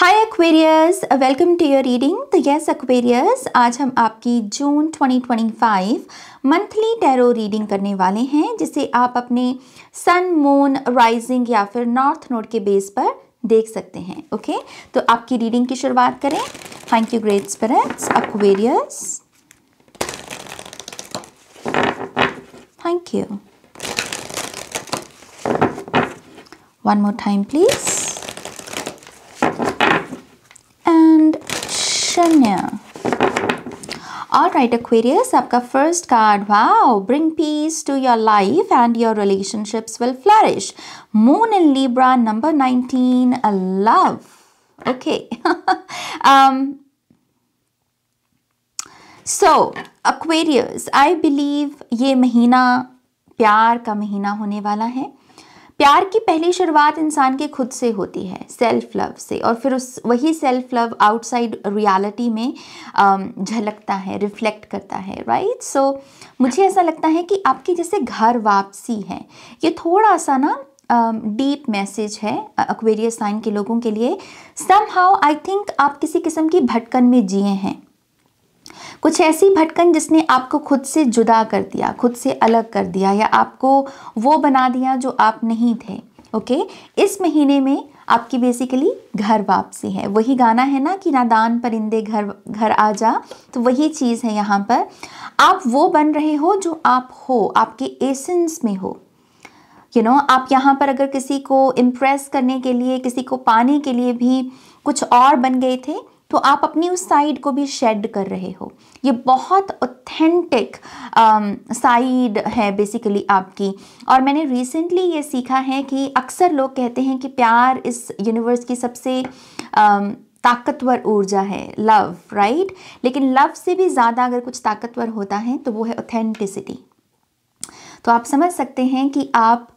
Hi Aquarius, welcome to your reading. तो yes Aquarius, आज हम आपकी जून 2025 मंथली टैरो रीडिंग करने वाले हैं, जिसे आप अपने सन, मून, राइजिंग या फिर नॉर्थ नोड के बेस पर देख सकते हैं। ओके, तो आपकी रीडिंग की शुरुआत करें। Thank you great spirits. Aquarius, thank you. One more time please. All right, Aquarius, आपका first card, wow, bring peace to your life and your relationships will flourish. Moon in Libra, number 19, love. Okay. So, Aquarius, I believe ये महीना प्यार का महीना होने वाला है। प्यार की पहली शुरुआत इंसान के खुद से होती है, सेल्फ लव से, और फिर वही सेल्फ लव आउटसाइड रियलिटी में झलकता है, रिफ्लेक्ट करता है, राइट। सो मुझे ऐसा लगता है कि आपकी जैसे घर वापसी है, ये थोड़ा सा ना डीप मैसेज है एक्वेरियस साइन के लोगों के लिए। समहाउ आई थिंक आप किसी किस्म की भटकन में जिए हैं, कुछ ऐसी भटकन जिसने आपको खुद से जुदा कर दिया, खुद से अलग कर दिया, या आपको वो बना दिया जो आप नहीं थे। ओके, इस महीने में आपकी बेसिकली घर वापसी है। वही गाना है ना कि नादान परिंदे घर घर आ जा, तो वही चीज़ है यहाँ पर। आप वो बन रहे हो जो आप हो, आपके एसेंस में हो। आप यहाँ पर अगर किसी को इम्प्रेस करने के लिए, किसी को पाने के लिए भी कुछ और बन गए थे, तो आप अपनी उस साइड को भी शेड कर रहे हो। ये बहुत ऑथेंटिक साइड है बेसिकली आपकी। और मैंने रिसेंटली ये सीखा है कि अक्सर लोग कहते हैं कि प्यार इस यूनिवर्स की सबसे ताकतवर ऊर्जा है, लव, राइट। लेकिन लव से भी ज़्यादा अगर कुछ ताकतवर होता है तो वो है ऑथेंटिसिटी। तो आप समझ सकते हैं कि आप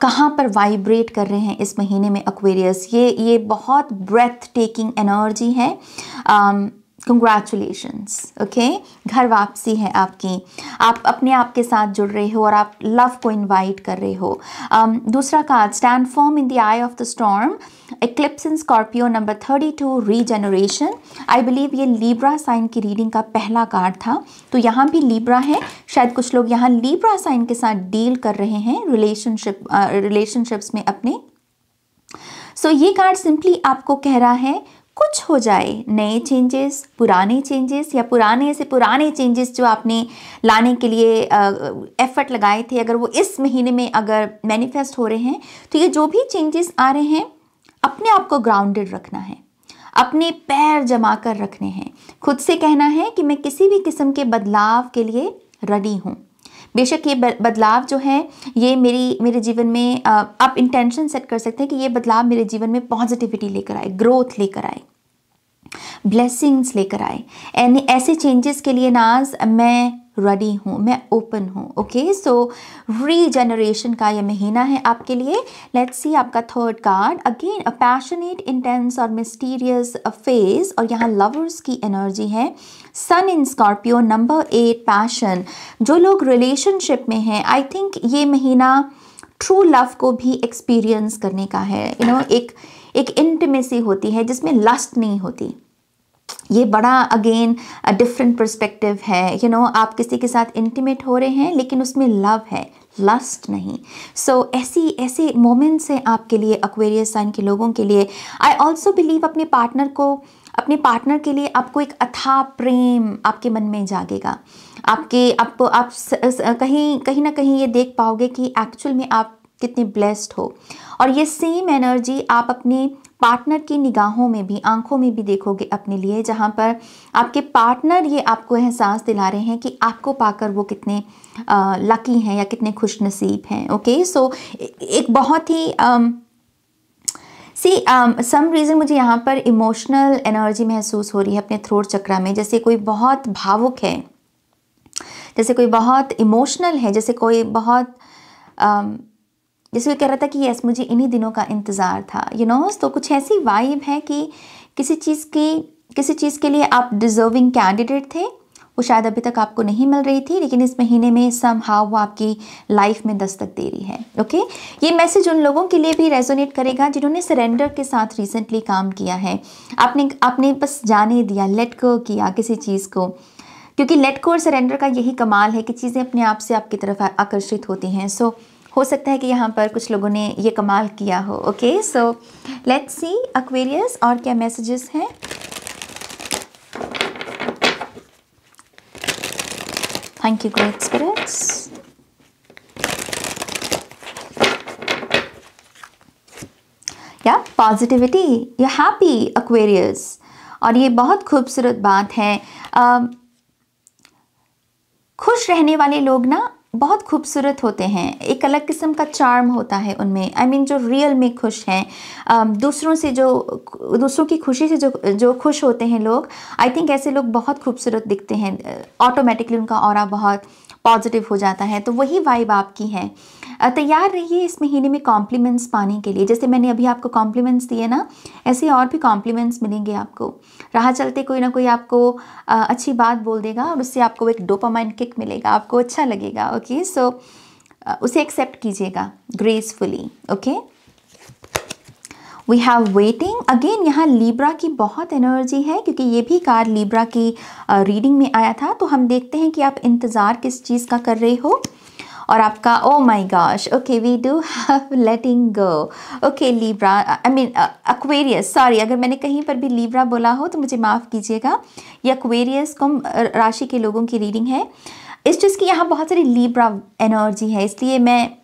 कहाँ पर वाइब्रेट कर रहे हैं इस महीने में एक्वेरियस। ये बहुत ब्रेथ टेकिंग एनर्जी है। कंग्रेचुलेशंस। ओके, घर वापसी है आपकी। आप अपने आप के साथ जुड़ रहे हो और आप लव को इनवाइट कर रहे हो। दूसरा card, stand firm in the I of the storm, eclipse in Scorpio, number 32, regeneration. I believe ये लीब्रा साइन की रीडिंग का पहला कार्ड था, तो यहाँ भी लीब्रा है। शायद कुछ लोग यहाँ लीब्रा साइन के साथ डील कर रहे हैं रिलेशनशिप्स में अपने। सो ये कार्ड सिंपली आपको कह रहा है कुछ हो जाए, नए चेंजेस, पुराने चेंजेस, या पुराने से पुराने चेंजेस जो आपने लाने के लिए एफर्ट लगाए थे, अगर वो इस महीने में अगर मैनिफेस्ट हो रहे हैं, तो ये जो भी चेंजेस आ रहे हैं, अपने आप को ग्राउंडेड रखना है, अपने पैर जमा कर रखने हैं, खुद से कहना है कि मैं किसी भी किस्म के बदलाव के लिए रेडी हूँ। बेशक ये बदलाव जो है ये मेरे जीवन में आप इंटेंशन सेट कर सकते हैं कि ये बदलाव मेरे जीवन में पॉजिटिविटी लेकर आए, ग्रोथ लेकर आए, ब्लेसिंग्स लेकर आए। एंड ऐसे चेंजेस के लिए नाज मैं रेडी हूँ, मैं ओपन हूँ। ओके, सो रीजनरेशन का ये महीना है आपके लिए। लेट्स सी आपका third card, again a passionate, intense और मिस्टीरियस फेज, और यहाँ लवर्स की एनर्जी है। सन इन स्कॉर्पियो, नंबर 8, पैशन। जो लोग रिलेशनशिप में हैं, आई थिंक ये महीना ट्रू लव को भी एक्सपीरियंस करने का है। एक इंटिमेसी होती है जिसमें लस्ट नहीं होती। ये बड़ा अगेन डिफरेंट पर्सपेक्टिव है। आप किसी के साथ इंटीमेट हो रहे हैं लेकिन उसमें लव है, लस्ट नहीं। सो ऐसे मोमेंट्स हैं आपके लिए एक्वेरियस साइन के लोगों के लिए। आई ऑल्सो बिलीव अपने पार्टनर के लिए आपको एक अथाह प्रेम आपके मन में जागेगा। आप कहीं ना कहीं ये देख पाओगे कि एक्चुअल में आप कितने ब्लेस्ड हो। और ये सेम एनर्जी आप अपने पार्टनर की निगाहों में भी, आंखों में भी देखोगे अपने लिए, जहाँ पर आपके पार्टनर ये आपको एहसास दिला रहे हैं कि आपको पाकर वो कितने लकी हैं या कितने खुशनसीब हैं। ओके, सो एक बहुत ही सम रीज़न मुझे यहाँ पर इमोशनल एनर्जी महसूस हो रही है अपने थ्रोट चक्रा में, जैसे कोई बहुत भावुक है, जैसे कोई बहुत इमोशनल है, जैसे कोई बहुत जैसे वो कह रहा था कि यस, मुझे इन्हीं दिनों का इंतज़ार था। तो कुछ ऐसी वाइब है कि किसी चीज़ के लिए आप डिज़र्विंग कैंडिडेट थे, वो शायद अभी तक आपको नहीं मिल रही थी, लेकिन इस महीने में समहाउ वो आपकी लाइफ में दस्तक दे रही है। ओके, ये मैसेज उन लोगों के लिए भी रेजोनेट करेगा जिन्होंने सरेंडर के साथ रिसेंटली काम किया है। आपने बस जाने दिया, लेट गो किया किसी चीज़ को, क्योंकि लेट गो और सरेंडर का यही कमाल है कि चीज़ें अपने आप से आपकी तरफ आकर्षित होती हैं। सो हो सकता है कि यहाँ पर कुछ लोगों ने ये कमाल किया हो। Okay, so let's see Aquarius और क्या मैसेजेस हैं। Thank you great spirits. या पॉजिटिविटी, यू हैप्पी एक्वेरियस, और ये बहुत खूबसूरत बात है। खुश रहने वाले लोग ना बहुत खूबसूरत होते हैं, एक अलग किस्म का चार्म होता है उनमें। आई मीन जो रियल में खुश हैं, दूसरों की खुशी से जो खुश होते हैं लोग, आई थिंक ऐसे लोग बहुत खूबसूरत दिखते हैं, ऑटोमेटिकली उनका ऑरा बहुत पॉजिटिव हो जाता है। तो वही वाइब आपकी है। तैयार रहिए इस महीने में कॉम्प्लीमेंट्स पाने के लिए। जैसे मैंने अभी आपको कॉम्प्लीमेंट्स दिए ना, ऐसे और भी कॉम्प्लीमेंट्स मिलेंगे आपको। राह चलते कोई ना कोई आपको अच्छी बात बोल देगा और उससे आपको एक डोपामाइन किक मिलेगा, आपको अच्छा लगेगा। ओके, सो उसे एक्सेप्ट कीजिएगा gracefully. Okay, we have waiting again. यहाँ लीब्रा की बहुत एनर्जी है, क्योंकि ये भी कार्ड लीब्रा की रीडिंग में आया था। तो हम देखते हैं कि आप इंतज़ार किस चीज़ का कर रहे हो, और आपका oh my gosh, okay we do have letting go. Okay Libra, I mean Aquarius, sorry अगर मैंने कहीं पर भी लीब्रा बोला हो तो मुझे माफ़ कीजिएगा। ये एक्वेरियस कुंभ राशि के लोगों की रीडिंग है। इस चीज़ की यहाँ बहुत सारी लीब्रा एनर्जी है, इसलिए मैं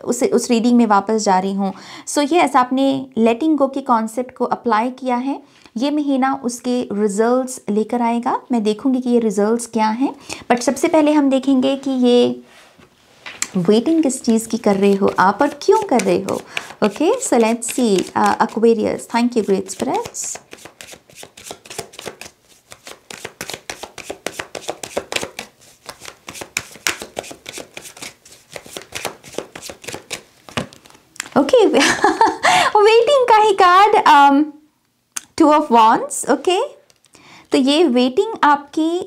उस रीडिंग में वापस जा रही हूँ। सो यस, आपने लेटिंग गो के कॉन्सेप्ट को अप्लाई किया है। ये महीना उसके रिजल्ट्स लेकर आएगा। मैं देखूँगी कि ये रिजल्ट्स क्या हैं, बट सबसे पहले हम देखेंगे कि ये वेटिंग किस चीज़ की कर रहे हो आप और क्यों कर रहे हो। Okay, so let's see Aquarius. Thank you great spirits. Okay, waiting का ही card, two of wands. Okay, तो ये वेटिंग आपकी,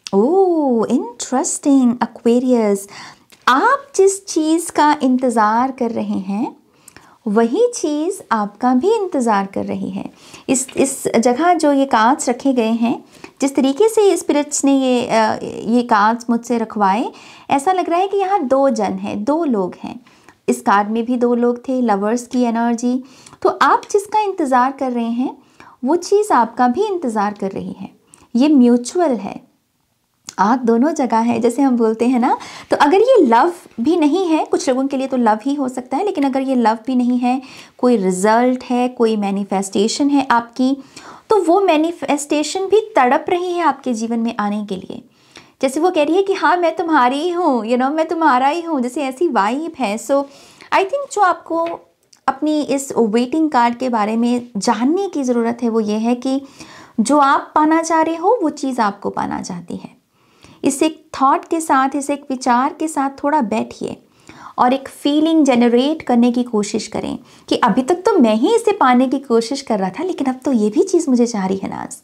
ओह इंटरेस्टिंग एक्वेरियस, आप जिस चीज़ का इंतज़ार कर रहे हैं वही चीज़ आपका भी इंतज़ार कर रही है। इस जगह जो ये कार्ड्स रखे गए हैं, जिस तरीके से स्पिरिट्स ने ये कार्ड्स मुझसे रखवाए, ऐसा लग रहा है कि यहाँ दो जन हैं, दो लोग हैं। इस कार्ड में भी दो लोग थे, लवर्स की एनर्जी। तो आप जिसका इंतज़ार कर रहे हैं वो चीज़ आपका भी इंतज़ार कर रही है। ये म्यूचुअल है, आग दोनों जगह है, जैसे हम बोलते हैं ना। तो अगर ये लव भी नहीं है, कुछ लोगों के लिए तो लव ही हो सकता है, लेकिन अगर ये लव भी नहीं है, कोई रिजल्ट है, कोई मैनिफेस्टेशन है आपकी, तो वो मैनिफेस्टेशन भी तड़प रही है आपके जीवन में आने के लिए। जैसे वो कह रही है कि हाँ मैं तुम्हारी ही हूँ, मैं तुम्हारा ही हूँ, जैसे ऐसी वाइब है। सो आई थिंक जो आपको अपनी इस वेटिंग कार्ड के बारे में जानने की ज़रूरत है वो ये है कि जो आप पाना चाह रहे हो वो चीज़ आपको पाना चाहती है। इस एक थॉट के साथ, इस एक विचार के साथ थोड़ा बैठिए और एक फीलिंग जनरेट करने की कोशिश करें कि अभी तक तो मैं ही इसे पाने की कोशिश कर रहा था, लेकिन अब तो ये भी चीज़ मुझे चाह रही है नाज।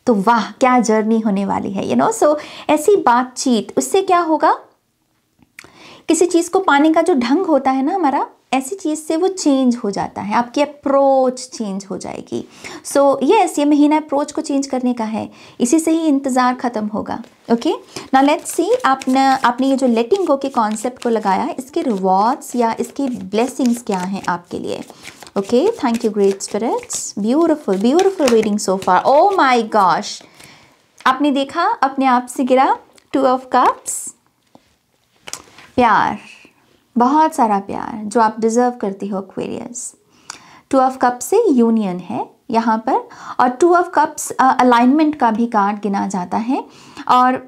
तो वाह क्या जर्नी होने वाली है। सो ऐसी बातचीत, उससे क्या होगा, किसी चीज़ को पाने का जो ढंग होता है ना हमारा, ऐसी चीज़ से वो चेंज हो जाता है, आपकी अप्रोच चेंज हो जाएगी। सो यस, ये महीना अप्रोच को चेंज करने का है, इसी से ही इंतज़ार ख़त्म होगा। ओके, नाउ लेट्स सी, आपने ये जो लेटिंग गो के कॉन्सेप्ट को लगाया, इसके रिवॉर्ड्स या इसकी ब्लेसिंग्स क्या हैं आपके लिए। Okay, thank you great spirits, beautiful beautiful reading so far. Oh my gosh, आपने देखा अपने आप से गिरा, 2 ऑफ कप्स, प्यार, बहुत सारा प्यार जो आप डिज़र्व करती हो एक्वेरियस। 2 ऑफ कप्स से यूनियन है यहाँ पर, और 2 ऑफ कप्स अलाइनमेंट का भी कार्ड गिना जाता है। और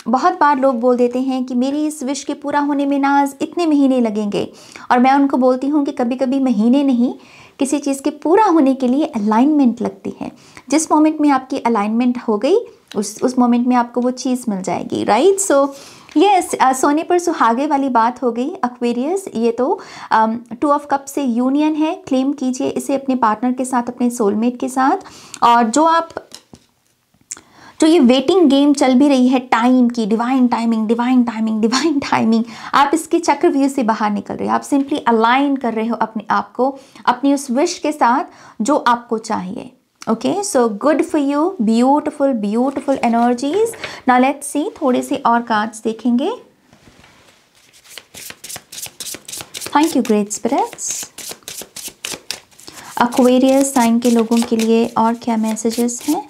बहुत बार लोग बोल देते हैं कि मेरी इस विश के पूरा होने में नाज इतने महीने लगेंगे, और मैं उनको बोलती हूँ कि कभी कभी महीने नहीं, किसी चीज़ के पूरा होने के लिए अलाइनमेंट लगती है। जिस मोमेंट में आपकी अलाइनमेंट हो गई, उस मोमेंट में आपको वो चीज़ मिल जाएगी, राइट। सो यस, सोने पर सुहागे वाली बात हो गई एक्वेरियस। ये तो 2 ऑफ कप से यूनियन है, क्लेम कीजिए इसे अपने पार्टनर के साथ, अपने सोलमेट के साथ। और जो ये वेटिंग गेम चल भी रही है टाइम की, divine timing divine timing divine timing, आप इसके चक्रव्यूह से बाहर निकल रहे हो। आप सिंपली अलाइन कर रहे हो अपने आप को अपनी उस विश के साथ जो आपको चाहिए। Okay, so good for you, beautiful beautiful energies. Now let's see, थोड़े से और कार्ड्स देखेंगे। Thank you great spirits. Aquarius sign के लोगों के लिए और क्या मैसेजेस हैं?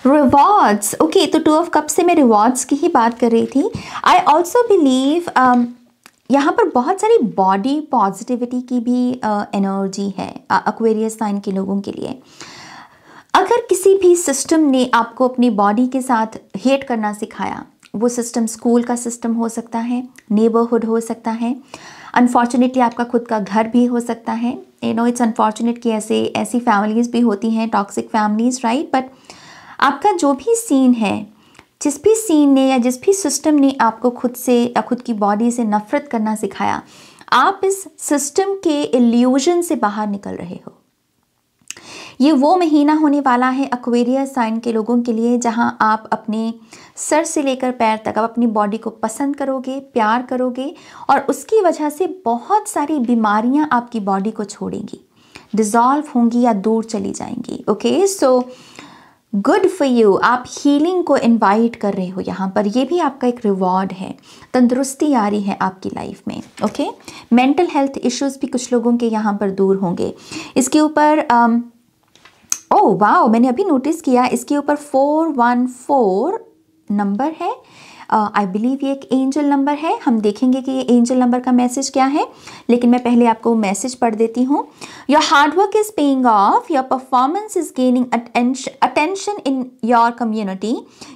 रिवॉर्ड्स, ओके, तो 2 ऑफ कप्स से मैं रिवॉर्ड्स की ही बात कर रही थी। आई ऑल्सो बिलीव यहाँ पर बहुत सारी बॉडी पॉजिटिविटी की भी एनर्जी है एक्वेरियस साइन के लोगों के लिए। अगर किसी भी सिस्टम ने आपको अपनी बॉडी के साथ हेट करना सिखाया, वो सिस्टम स्कूल का सिस्टम हो सकता है, नेबरहुड हो सकता है, अनफॉर्चुनेटली आपका खुद का घर भी हो सकता है। यू नो इट्स अनफॉर्चुनेट कि ऐसी फैमिलीज़ भी होती हैं, टॉक्सिक फैमिलीज़, राइट। बट आपका जो भी सीन है, जिस भी सीन ने या जिस भी सिस्टम ने आपको खुद से या खुद की बॉडी से नफरत करना सिखाया, आप इस सिस्टम के इल्यूजन से बाहर निकल रहे हो। ये वो महीना होने वाला है एक्वेरियस साइन के लोगों के लिए जहां आप अपने सर से लेकर पैर तक आप अपनी बॉडी को पसंद करोगे, प्यार करोगे, और उसकी वजह से बहुत सारी बीमारियां आपकी बॉडी को छोड़ेंगी, डिज़ोल्व होंगी या दूर चली जाएंगी। Okay, so good for you, आप हीलिंग को इनवाइट कर रहे हो यहाँ पर, ये भी आपका एक रिवॉर्ड है। तंदुरुस्ती आ रही है आपकी लाइफ में। ओके, मेंटल हेल्थ इश्यूज भी कुछ लोगों के यहाँ पर दूर होंगे। इसके ऊपर ओह वाह, मैंने अभी नोटिस किया इसके ऊपर 414 नंबर है। आई बिलीव ये एक एंजल नंबर है। हम देखेंगे कि ये एंजल नंबर का मैसेज क्या है, लेकिन मैं पहले आपको मैसेज पढ़ देती हूँ। Your hard work is paying off, your performance is gaining attention in your community,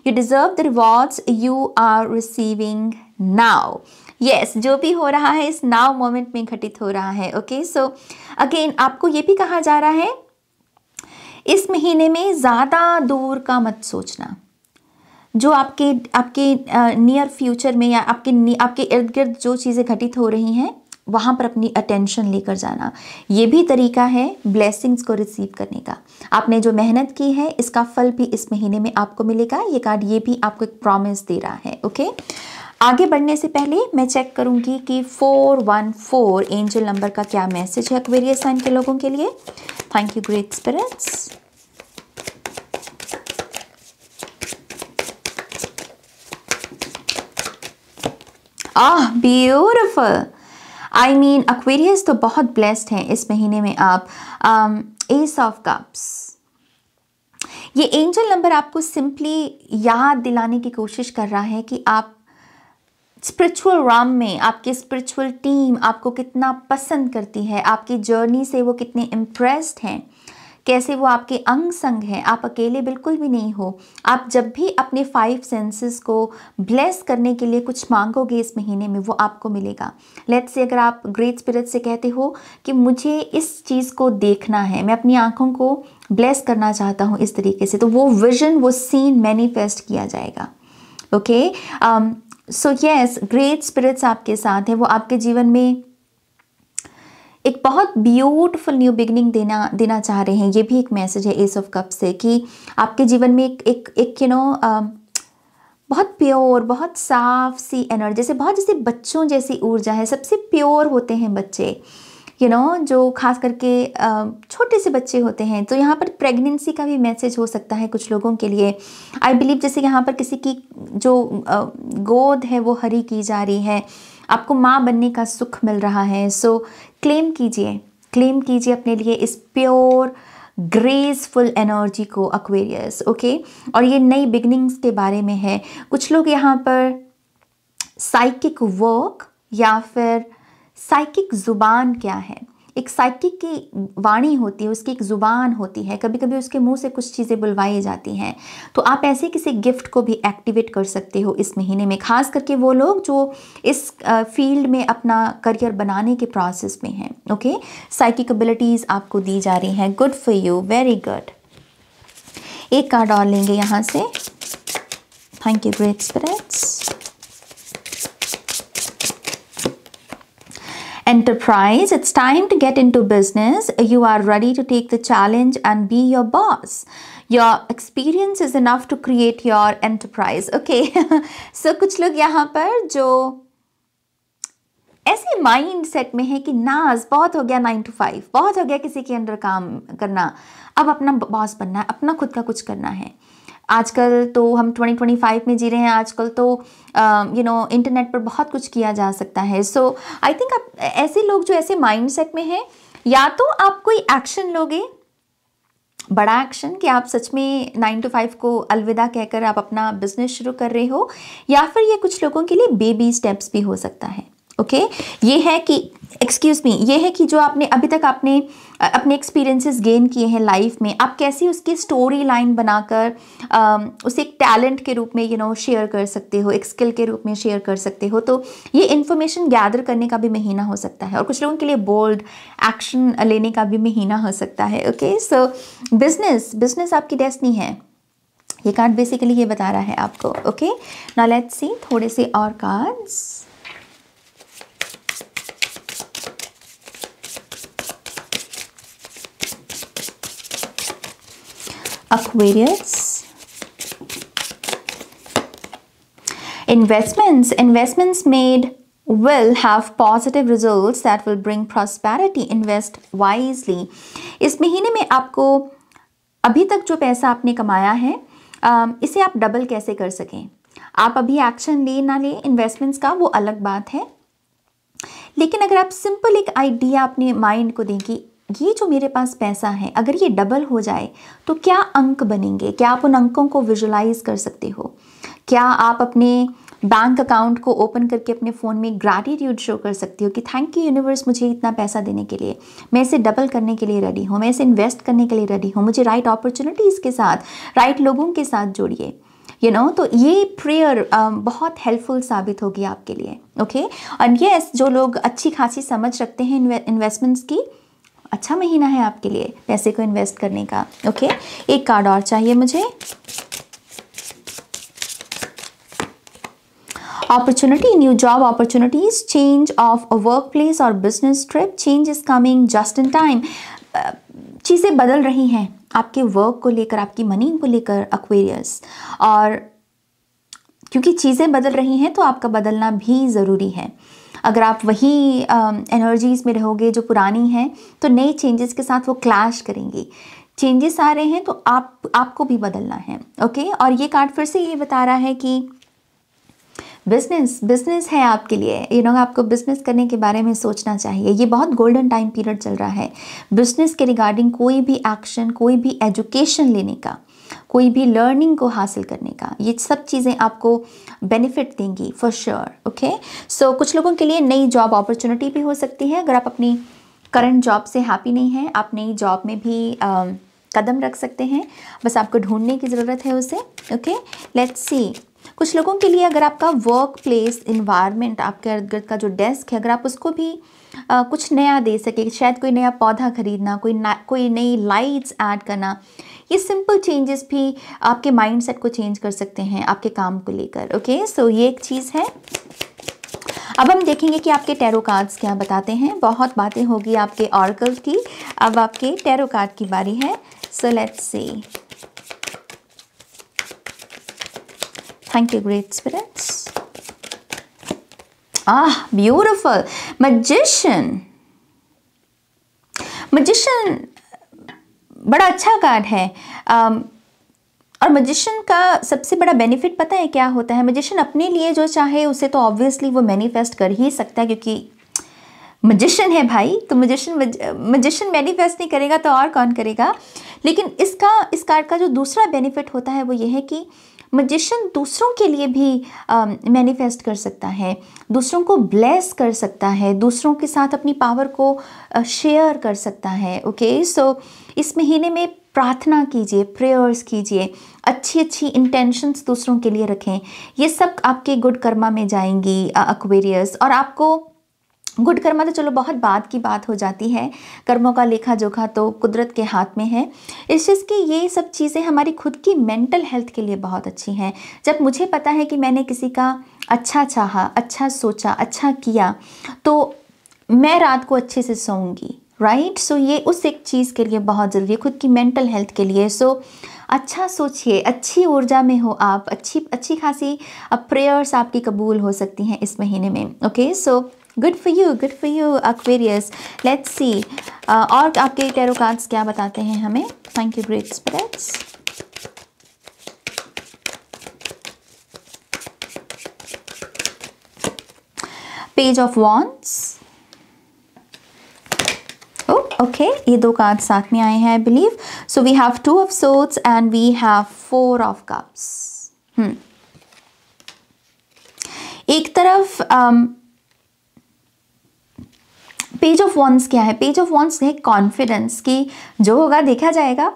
you deserve the rewards you are receiving now. Yes, जो भी हो रहा है इस नाउ मोमेंट में घटित हो रहा है। ओके, सो अगेन आपको ये भी कहा जा रहा है इस महीने में ज़्यादा दूर का मत सोचना। जो आपके नियर फ्यूचर में या आपके इर्द गिर्द जो चीज़ें घटित हो रही हैं वहाँ पर अपनी अटेंशन लेकर जाना, ये भी तरीका है ब्लेसिंग्स को रिसीव करने का। आपने जो मेहनत की है इसका फल भी इस महीने में आपको मिलेगा। ये कार्ड ये भी आपको एक प्रॉमिस दे रहा है। ओके, आगे बढ़ने से पहले मैं चेक करूँगी कि 414 एंजल नंबर का क्या मैसेज है एक्वेरियस साइन के लोगों के लिए। Thank you great spirits. Beautiful. I mean Aquarius तो बहुत ब्लेस्ड हैं इस महीने में आप। एस ऑफ कप्स, ये एंजल नंबर आपको सिंपली याद दिलाने की कोशिश कर रहा है कि आप स्पिरिचुअल राम में आपकी स्पिरिचुअल टीम आपको कितना पसंद करती है, आपकी जर्नी से वो कितने इम्प्रेस्ड हैं, कैसे वो आपके अंग संग हैं। आप अकेले बिल्कुल भी नहीं हो। आप जब भी अपने 5 सेंसेस को ब्लेस करने के लिए कुछ मांगोगे इस महीने में, वो आपको मिलेगा। लेट्स से अगर आप ग्रेट स्पिरिट से कहते हो कि मुझे इस चीज़ को देखना है, मैं अपनी आँखों को ब्लेस करना चाहता हूँ इस तरीके से, तो वो विजन, वो सीन मैनिफेस्ट किया जाएगा। Okay, so yes, great spirits आपके साथ है। वो आपके जीवन में एक बहुत ब्यूटीफुल न्यू बिगनिंग देना चाह रहे हैं। ये भी एक मैसेज है एस ऑफ कप से कि आपके जीवन में एक यू नो बहुत प्योर, बहुत साफ सी एनर्जी, जैसे बच्चों जैसी ऊर्जा है। सबसे प्योर होते हैं बच्चे, यू नो, जो खास करके छोटे से बच्चे होते हैं। तो यहाँ पर प्रेगनेंसी का भी मैसेज हो सकता है कुछ लोगों के लिए। आई बिलीव जैसे यहाँ पर किसी की जो गोद है वो हरी की जा रही है, आपको माँ बनने का सुख मिल रहा है। सो क्लेम कीजिए अपने लिए इस प्योर ग्रेसफुल एनर्जी को एक्वेरियस। ओके, और ये नई बिगनिंग्स के बारे में है। कुछ लोग यहाँ पर साइकिक वर्क या फिर साइकिक ज़ुबान क्या है, एक साइकिक की वाणी होती है, उसकी एक ज़ुबान होती है, कभी कभी उसके मुंह से कुछ चीज़ें बुलवाई जाती हैं। तो आप ऐसे किसी गिफ्ट को भी एक्टिवेट कर सकते हो इस महीने में, खास करके वो लोग जो इस फील्ड में अपना करियर बनाने के प्रोसेस में हैं। ओके, साइकिक एबिलिटीज़ आपको दी जा रही हैं। Good for you, very good. एक कार्ड और लेंगे यहाँ से। Thank you great spirits. Enterprise, it's time to get into business. You are ready to take the challenge and be your boss. Your experience is enough to create your enterprise. Okay. So कुछ लोग यहाँ पर जो ऐसे mind set में है कि नाज बहुत हो गया 9 to 5, बहुत हो गया किसी के अंडर काम करना, अब अपना बॉस बनना है, अपना खुद का कुछ करना है। आजकल तो हम 2025 में जी रहे हैं। आजकल तो इंटरनेट पर बहुत कुछ किया जा सकता है। सो आई थिंक आप ऐसे लोग जो ऐसे माइंड सेट में हैं, या तो आप कोई एक्शन लोगे, बड़ा एक्शन, कि आप सच में 9 to 5 को अलविदा कहकर आप अपना बिजनेस शुरू कर रहे हो, या फिर ये कुछ लोगों के लिए बेबी स्टेप्स भी हो सकता है। ओके ये है कि ये है कि जो आपने अभी तक आपने अपने एक्सपीरियंसेस गेन किए हैं लाइफ में, आप कैसे उसकी स्टोरी लाइन बनाकर उसे एक टैलेंट के रूप में शेयर कर सकते हो, एक स्किल के रूप में शेयर कर सकते हो। तो ये इन्फॉर्मेशन गैदर करने का भी महीना हो सकता है, और कुछ लोगों के लिए बोल्ड एक्शन लेने का भी महीना हो सकता है। ओके सो बिजनेस आपकी डेस्टिनी है, ये कार्ड बेसिकली ये बता रहा है आपको। ओके नाउ लेट्स सी थोड़े से और cards. Aquarius, investments made will have positive results that will bring prosperity. Invest wisely. इस महीने में आपको अभी तक जो पैसा आपने कमाया है इसे आप डबल कैसे कर सकें। आप अभी एक्शन ले ना ले इन्वेस्टमेंट्स का, वो अलग बात है, लेकिन अगर आप सिंपल एक आइडिया अपने माइंड को दें कि ये जो मेरे पास पैसा है अगर ये डबल हो जाए तो क्या अंक बनेंगे, क्या आप उन अंकों को विजुलाइज कर सकते हो, क्या आप अपने बैंक अकाउंट को ओपन करके अपने फ़ोन में ग्रैटिट्यूड शो कर सकते हो कि थैंक यू यूनिवर्स मुझे इतना पैसा देने के लिए, मैं इसे डबल करने के लिए रेडी हूँ, मैं इसे इन्वेस्ट करने के लिए रेडी हूँ, मुझे राइट अपॉर्चुनिटीज़ के साथ, राइट लोगों के साथ जोड़िए। तो ये प्रेयर बहुत हेल्पफुल साबित होगी आपके लिए। ओके और यस, जो लोग अच्छी खासी समझ रखते हैं इन्वेस्टमेंट्स की, अच्छा महीना है आपके लिए पैसे को इन्वेस्ट करने का। ओके एक कार्ड और चाहिए मुझे। Opportunity, new job opportunities, change of a work place और business trip, change is coming just in time. चीज़ें बदल रही हैं आपके वर्क को लेकर, आपकी मनी को लेकर एक्वेरियस, और क्योंकि चीज़ें बदल रही हैं तो आपका बदलना भी ज़रूरी है। अगर आप वही एनर्जीज़ में रहोगे जो पुरानी हैं तो नए चेंजेस के साथ वो क्लैश करेंगी। चेंजेस आ रहे हैं तो आपको भी बदलना है। ओके और ये कार्ड फिर से ये बता रहा है कि बिजनेस है आपके लिए। आपको बिजनेस करने के बारे में सोचना चाहिए। ये बहुत गोल्डन टाइम पीरियड चल रहा है बिजनेस के रिगार्डिंग। कोई भी एक्शन, कोई भी एजुकेशन लेने का, कोई भी लर्निंग को हासिल करने का, ये सब चीज़ें आपको बेनिफिट देंगी फॉर श्योर। ओके सो कुछ लोगों के लिए नई जॉब अपॉर्चुनिटी भी हो सकती है। अगर आप अपनी करंट जॉब से हैप्पी नहीं हैं, आप नई जॉब में भी कदम रख सकते हैं, बस आपको ढूंढने की ज़रूरत है उसे। ओके लेट्स सी कुछ लोगों के लिए अगर आपका वर्क प्लेस इन्वायरमेंट, आपके इर्द गिर्द का जो डेस्क है, अगर आप उसको भी कुछ नया दे सके, शायद कोई नया पौधा खरीदना, कोई नई लाइट्स ऐड करना, ये सिंपल चेंजेस भी आपके माइंडसेट को चेंज कर सकते हैं आपके काम को लेकर। ओके सो ये एक चीज़ है। अब हम देखेंगे कि आपके टैरो कार्ड्स क्या बताते हैं। बहुत बातें होगी आपके ऑरेकल की, अब आपके टैरो कार्ड की बारी है। सो let's C. Thank you, great spirits. Beautiful. Magician. Magician बड़ा अच्छा कार्ड है। और मैजिशियन का सबसे बड़ा बेनिफिट पता है क्या होता है? मैजिशियन अपने लिए जो चाहे उसे तो ऑब्वियसली वो मैनिफेस्ट कर ही सकता है, क्योंकि मैजिशियन है भाई। तो मैजिशियन मैनिफेस्ट नहीं करेगा तो और कौन करेगा। लेकिन इस कार्ड का जो दूसरा बेनिफिट होता है वो ये है कि मैजिशियन दूसरों के लिए भी मैनिफेस्ट कर सकता है, दूसरों को ब्लेस कर सकता है, दूसरों के साथ अपनी पावर को शेयर कर सकता है। ओके सो इस महीने में प्रार्थना कीजिए, प्रेयर्स कीजिए, अच्छी इंटेंशंस दूसरों के लिए रखें। ये सब आपके गुड कर्मा में जाएंगी एक्वेरियस। और आपको गुड कर्मा तो चलो बहुत बाद की बात हो जाती है, कर्मों का लेखा जोखा तो कुदरत के हाथ में है। इस चीज़ की ये सब चीज़ें हमारी खुद की मेंटल हेल्थ के लिए बहुत अच्छी हैं। जब मुझे पता है कि मैंने किसी का अच्छा चाहा, अच्छा सोचा, अच्छा किया, तो मैं रात को अच्छे से सोऊंगी, राइट। सो ये उस एक चीज़ के लिए बहुत ज़रूरी है, खुद की मेंटल हेल्थ के लिए। सो अच्छा सोचिए, अच्छी ऊर्जा में हो आप, अच्छी अच्छी खासी प्रेयर्स आपकी कबूल हो सकती हैं इस महीने में। Okay, so good for you Aquarius. Let's see और आपके टैरो कार्ड्स क्या बताते हैं हमें। Thank you great spirits. Page of wands, okay, ये दो कार्ड साथ में आए हैं I believe. So we have 2 of swords and we have 4 of cups. एक तरफ पेज ऑफ वॉन्ड्स क्या है? पेज ऑफ वॉन्ड्स है कॉन्फिडेंस कि जो होगा देखा जाएगा,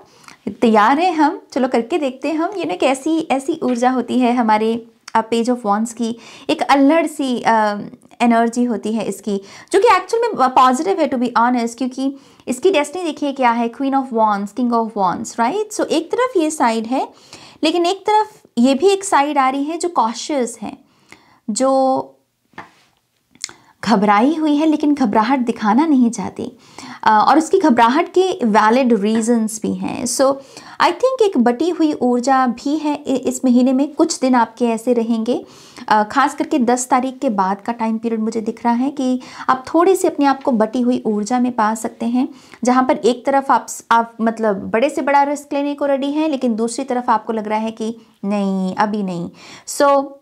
तैयार है हम, चलो करके देखते हैं हम। ये ना कैसी ऐसी ऊर्जा होती है हमारे पेज ऑफ वॉन्ड्स की, एक अल्लड़ सी एनर्जी होती है इसकी, जो कि एक्चुअल में पॉजिटिव है टू बी ऑनेस्ट, क्योंकि इसकी डेस्टिनी देखिए क्या है, queen of wands, king of wands, right. So एक तरफ ये साइड है, लेकिन एक तरफ ये भी एक साइड आ रही है जो कॉशियस है, जो घबराई हुई है लेकिन घबराहट दिखाना नहीं चाहती, और उसकी घबराहट के वैलिड रीजंस भी हैं। सो आई थिंक एक बटी हुई ऊर्जा भी है इस महीने में। कुछ दिन आपके ऐसे रहेंगे, खास करके 10 तारीख के बाद का टाइम पीरियड मुझे दिख रहा है कि आप थोड़े से अपने आप को बटी हुई ऊर्जा में पा सकते हैं, जहाँ पर एक तरफ आप मतलब बड़े से बड़ा रिस्क लेने को रेडी हैं, लेकिन दूसरी तरफ आपको लग रहा है कि नहीं, अभी नहीं। सो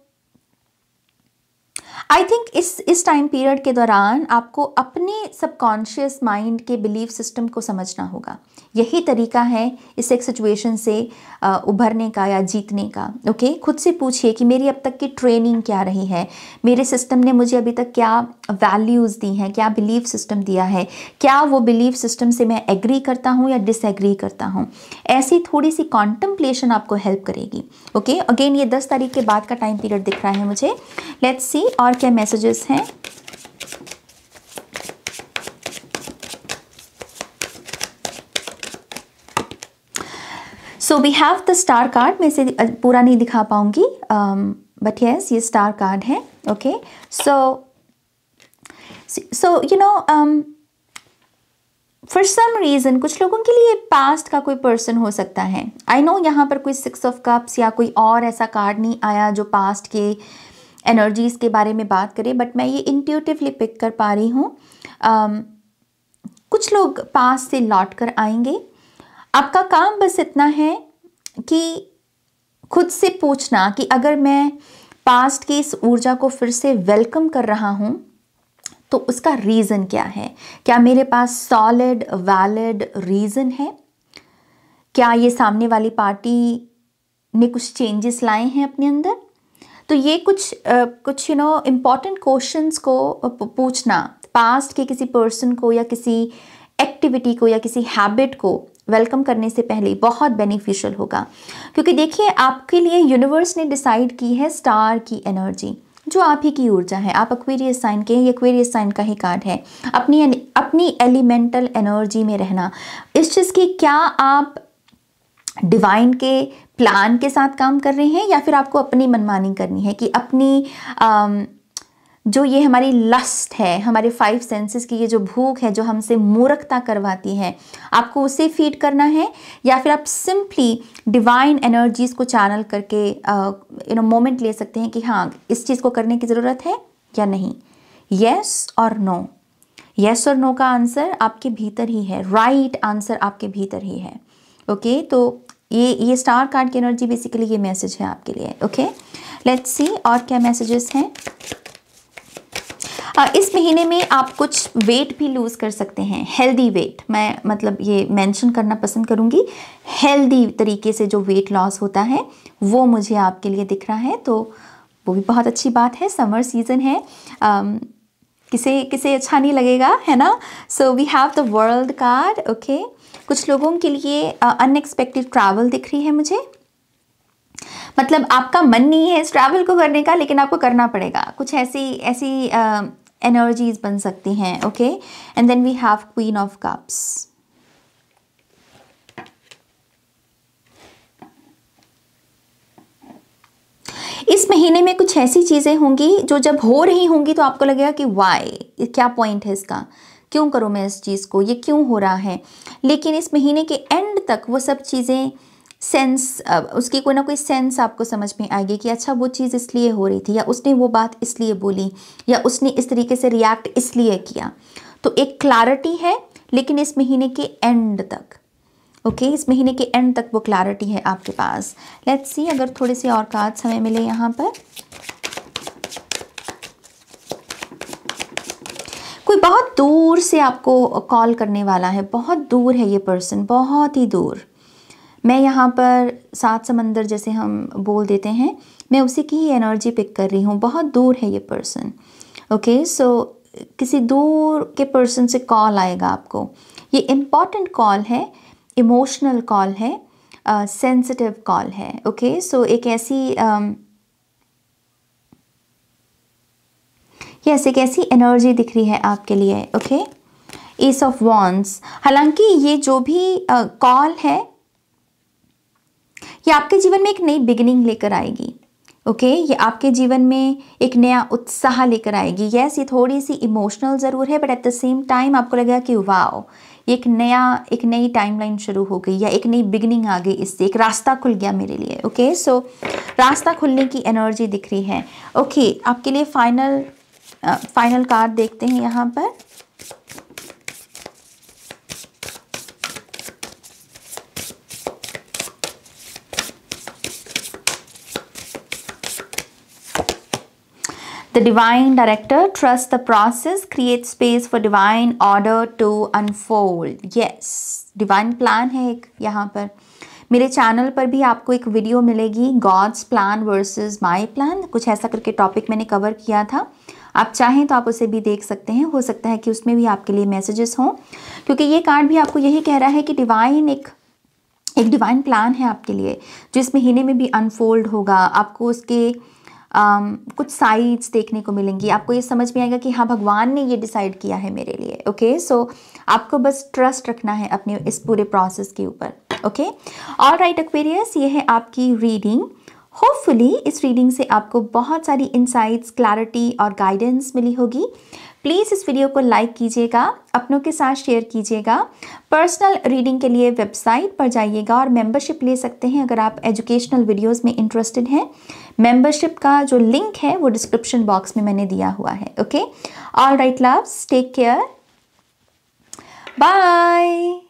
आई थिंक इस टाइम पीरियड के दौरान आपको अपने सबकॉन्शियस माइंड के बिलीफ सिस्टम को समझना होगा। यही तरीका है इस एक सिचुएशन से उभरने का या जीतने का। ओके, खुद से पूछिए कि मेरी अब तक की ट्रेनिंग क्या रही है, मेरे सिस्टम ने मुझे अभी तक क्या वैल्यूज़ दी हैं, क्या बिलीफ सिस्टम दिया है, क्या वो बिलीफ सिस्टम से मैं एग्री करता हूँ या डिसएग्री करता हूँ। ऐसी थोड़ी सी कॉन्टम्पलेशन आपको हेल्प करेगी। ओके, अगेन ये 10 तारीख के बाद का टाइम पीरियड दिख रहा है मुझे। लेट्स सी और क्या मैसेजेस हैं। So we have the star card. मैं इसे पूरा नहीं दिखा पाऊंगी, बट यस ये स्टार कार्ड है। Okay, so you know for some reason कुछ लोगों के लिए पास्ट का कोई पर्सन हो सकता है। आई नो यहाँ पर कोई 6 ऑफ कप्स या कोई और ऐसा कार्ड नहीं आया जो पास्ट के एनर्जीज़ के बारे में बात करे, बट मैं ये इंट्यूटिवली पिक कर पा रही हूँ। कुछ लोग पास्ट से लौट कर आएंगे। आपका काम बस इतना है कि खुद से पूछना कि अगर मैं पास्ट की इस ऊर्जा को फिर से वेलकम कर रहा हूँ तो उसका रीज़न क्या है। क्या मेरे पास सॉलिड वैलिड रीज़न है? क्या ये सामने वाली पार्टी ने कुछ चेंजेस लाए हैं अपने अंदर? तो ये कुछ इम्पॉर्टेंट क्वेश्चंस को पूछना पास्ट के किसी पर्सन को या किसी एक्टिविटी को या किसी हैबिट को वेलकम करने से पहले बहुत बेनिफिशियल होगा। क्योंकि देखिए आपके लिए यूनिवर्स ने डिसाइड की है स्टार की एनर्जी, जो आप ही की ऊर्जा है। आप एक्वेरियस साइन के, ये एक्वेरियस साइन का ही कार्ड है। अपनी एलिमेंटल एनर्जी में रहना, इस चीज़ की क्या आप डिवाइन के प्लान के साथ काम कर रहे हैं या फिर आपको अपनी मनमानी करनी है कि अपनी जो ये हमारी लस्ट है, हमारे 5 सेंसेस की ये जो भूख है जो हमसे मूर्खता करवाती है, आपको उसे फीड करना है, या फिर आप सिंपली डिवाइन एनर्जीज को चैनल करके मोमेंट ले सकते हैं कि हाँ इस चीज़ को करने की ज़रूरत है या नहीं। येस और नो, येस और नो का आंसर आपके भीतर ही है, राइट आंसर आपके भीतर ही है। ओके, तो ये स्टार कार्ड की एनर्जी बेसिकली ये मैसेज है आपके लिए। ओके, लेट्स सी और क्या मैसेजेस हैं। इस महीने में आप कुछ वेट भी लूज़ कर सकते हैं, हेल्दी वेट। मैं मतलब ये मेंशन करना पसंद करूँगी, हेल्दी तरीके से जो वेट लॉस होता है वो मुझे आपके लिए दिख रहा है, तो वो भी बहुत अच्छी बात है। समर सीज़न है, किसे अच्छा नहीं लगेगा, है ना। So we have the world card. Okay, कुछ लोगों के लिए अनएक्सपेक्टेड ट्रैवल दिख रही है मुझे। मतलब आपका मन नहीं है इस ट्रैवल को करने का, लेकिन आपको करना पड़ेगा। कुछ ऐसी एनर्जीज बन सकती हैं। Okay, and then we have queen of cups. इस महीने में कुछ ऐसी चीज़ें होंगी जो जब हो रही होंगी तो आपको लगेगा कि वाई, क्या पॉइंट है इसका, क्यों करूँ मैं इस चीज़ को, ये क्यों हो रहा है। लेकिन इस महीने के एंड तक वो सब चीज़ें सेंस, उसकी कोई ना कोई सेंस आपको समझ में आएगी कि अच्छा वो चीज़ इसलिए हो रही थी, या उसने वो बात इसलिए बोली, या उसने इस तरीके से रिएक्ट इसलिए किया। तो एक क्लैरिटी है, लेकिन इस महीने के एंड तक, ओके, इस महीने के एंड तक वो क्लैरिटी है आपके पास। लेट्स सी अगर थोड़े से और कार्ड्स हमें मिले यहाँ पर। कोई बहुत दूर से आपको कॉल करने वाला है, बहुत दूर है ये पर्सन, बहुत ही दूर। मैं यहाँ पर सात समंदर जैसे हम बोल देते हैं, मैं उसी की ही एनर्जी पिक कर रही हूँ। बहुत दूर है ये पर्सन, ओके। सो किसी दूर के पर्सन से कॉल आएगा आपको। ये इम्पॉर्टेंट कॉल है, इमोशनल कॉल है, सेंसिटिव कॉल है, ओके। सो एक ऐसी एक ऐसी एनर्जी दिख रही है आपके लिए, ओके। S of wands. हालांकि ये जो भी कॉल है, ये आपके जीवन में एक नई बिगिनिंग लेकर आएगी, ओके। ये आपके जीवन में एक नया उत्साह लेकर आएगी। यस, ये थोड़ी सी इमोशनल ज़रूर है, but at the same time आपको लगेगा कि वाओ, एक नई टाइमलाइन शुरू हो गई, या एक नई बिगिनिंग आ गई, इससे एक रास्ता खुल गया मेरे लिए, ओके। सो रास्ता खुलने की एनर्जी दिख रही है, ओके। आपके लिए फाइनल कार्ड देखते हैं यहाँ पर। The divine director, trust the process, create space for divine order to unfold. Yes, divine plan है एक यहाँ पर। मेरे चैनल पर भी आपको एक वीडियो मिलेगी, God's plan versus my plan, कुछ ऐसा करके टॉपिक मैंने कवर किया था। आप चाहें तो आप उसे भी देख सकते हैं। हो सकता है कि उसमें भी आपके लिए मैसेजेस हों, क्योंकि ये कार्ड भी आपको यही कह रहा है कि डिवाइन एक डिवाइन प्लान है आपके लिए, जो इस महीने में भी अनफोल्ड होगा। आपको उसके कुछ साइड्स देखने को मिलेंगी। आपको ये समझ में आएगा कि हाँ, भगवान ने ये डिसाइड किया है मेरे लिए, ओके। सो आपको बस ट्रस्ट रखना है अपने इस पूरे प्रोसेस के ऊपर, ओके। ऑलराइट एक्वेरियस, ये है आपकी रीडिंग। होपफुली इस रीडिंग से आपको बहुत सारी इंसाइट्स, क्लैरिटी और गाइडेंस मिली होगी। प्लीज़ इस वीडियो को लाइक कीजिएगा, अपनों के साथ शेयर कीजिएगा। पर्सनल रीडिंग के लिए वेबसाइट पर जाइएगा और मेंबरशिप ले सकते हैं अगर आप एजुकेशनल वीडियोस में इंटरेस्टेड हैं। मेंबरशिप का जो लिंक है वो डिस्क्रिप्शन बॉक्स में मैंने दिया हुआ है, okay. All right loves, take care, bye.